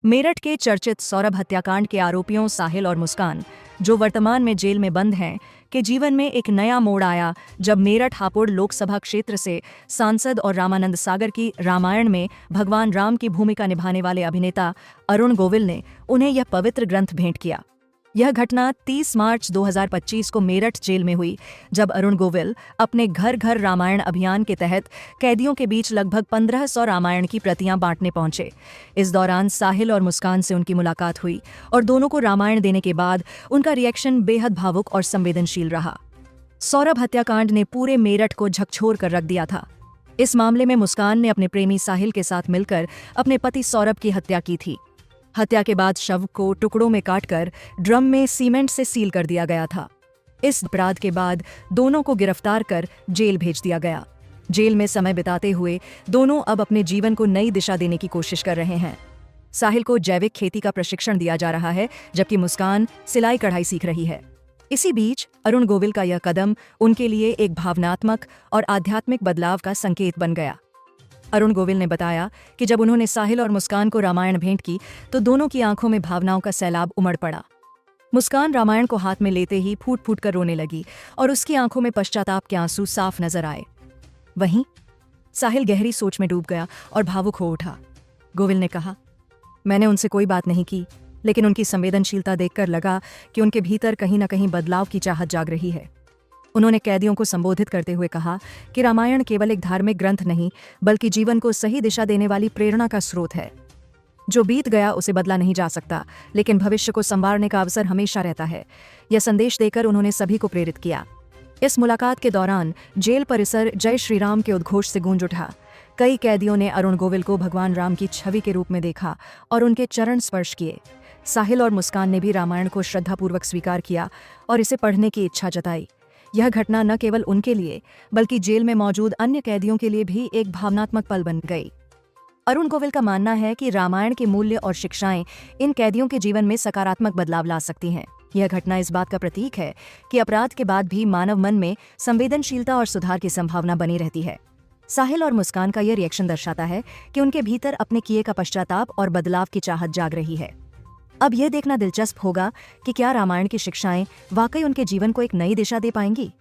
मेरठ के चर्चित सौरभ हत्याकांड के आरोपियों साहिल और मुस्कान, जो वर्तमान में जेल में बंद हैं, के जीवन में एक नया मोड़ आया जब मेरठ हापुड़ लोकसभा क्षेत्र से सांसद और रामानंद सागर की रामायण में भगवान राम की भूमिका निभाने वाले अभिनेता अरुण गोविल ने उन्हें यह पवित्र ग्रंथ भेंट किया। यह घटना 30 मार्च 2025 को मेरठ जेल में हुई, जब अरुण गोविल अपने घर घर रामायण अभियान के तहत कैदियों के बीच लगभग 1500 रामायण की प्रतियां बांटने पहुंचे। इस दौरान साहिल और मुस्कान से उनकी मुलाकात हुई और दोनों को रामायण देने के बाद उनका रिएक्शन बेहद भावुक और संवेदनशील रहा। सौरभ हत्याकांड ने पूरे मेरठ को झकझोर कर रख दिया था। इस मामले में मुस्कान ने अपने प्रेमी साहिल के साथ मिलकर अपने पति सौरभ की हत्या की थी। हत्या के बाद शव को टुकड़ों में काटकर ड्रम में सीमेंट से सील कर दिया गया था। इस अपराध के बाद दोनों को गिरफ्तार कर जेल भेज दिया गया। जेल में समय बिताते हुए दोनों अब अपने जीवन को नई दिशा देने की कोशिश कर रहे हैं। साहिल को जैविक खेती का प्रशिक्षण दिया जा रहा है, जबकि मुस्कान सिलाई कढ़ाई सीख रही है। इसी बीच अरुण गोविल का यह कदम उनके लिए एक भावनात्मक और आध्यात्मिक बदलाव का संकेत बन गया। अरुण गोविल ने बताया कि जब उन्होंने साहिल और मुस्कान को रामायण भेंट की तो दोनों की आंखों में भावनाओं का सैलाब उमड़ पड़ा। मुस्कान रामायण को हाथ में लेते ही फूट फूट कर रोने लगी और उसकी आंखों में पश्चाताप के आंसू साफ नजर आए। वहीं साहिल गहरी सोच में डूब गया और भावुक हो उठा। गोविल ने कहा, मैंने उनसे कोई बात नहीं की, लेकिन उनकी संवेदनशीलता देखकर लगा कि उनके भीतर कहीं न कहीं बदलाव की चाहत जाग रही है। उन्होंने कैदियों को संबोधित करते हुए कहा कि रामायण केवल एक धार्मिक ग्रंथ नहीं, बल्कि जीवन को सही दिशा देने वाली प्रेरणा का स्रोत है। जो बीत गया उसे बदला नहीं जा सकता, लेकिन भविष्य को संवारने का अवसर हमेशा रहता है। यह संदेश देकर उन्होंने सभी को प्रेरित किया। इस मुलाकात के दौरान जेल परिसर जय श्री राम के उद्घोष से गूंज उठा। कई कैदियों ने अरुण गोविल को भगवान राम की छवि के रूप में देखा और उनके चरण स्पर्श किए। साहिल और मुस्कान ने भी रामायण को श्रद्धापूर्वक स्वीकार किया और इसे पढ़ने की इच्छा जताई। यह घटना न केवल उनके लिए, बल्कि जेल में मौजूद अन्य कैदियों के लिए भी एक भावनात्मक पल बन गई। अरुण गोविल का मानना है कि रामायण के मूल्य और शिक्षाएं इन कैदियों के जीवन में सकारात्मक बदलाव ला सकती हैं। यह घटना इस बात का प्रतीक है कि अपराध के बाद भी मानव मन में संवेदनशीलता और सुधार की संभावना बनी रहती है। साहिल और मुस्कान का यह रिएक्शन दर्शाता है कि उनके भीतर अपने किए का पश्चाताप और बदलाव की चाहत जाग रही है। अब यह देखना दिलचस्प होगा कि क्या रामायण की शिक्षाएं वाकई उनके जीवन को एक नई दिशा दे पाएंगी।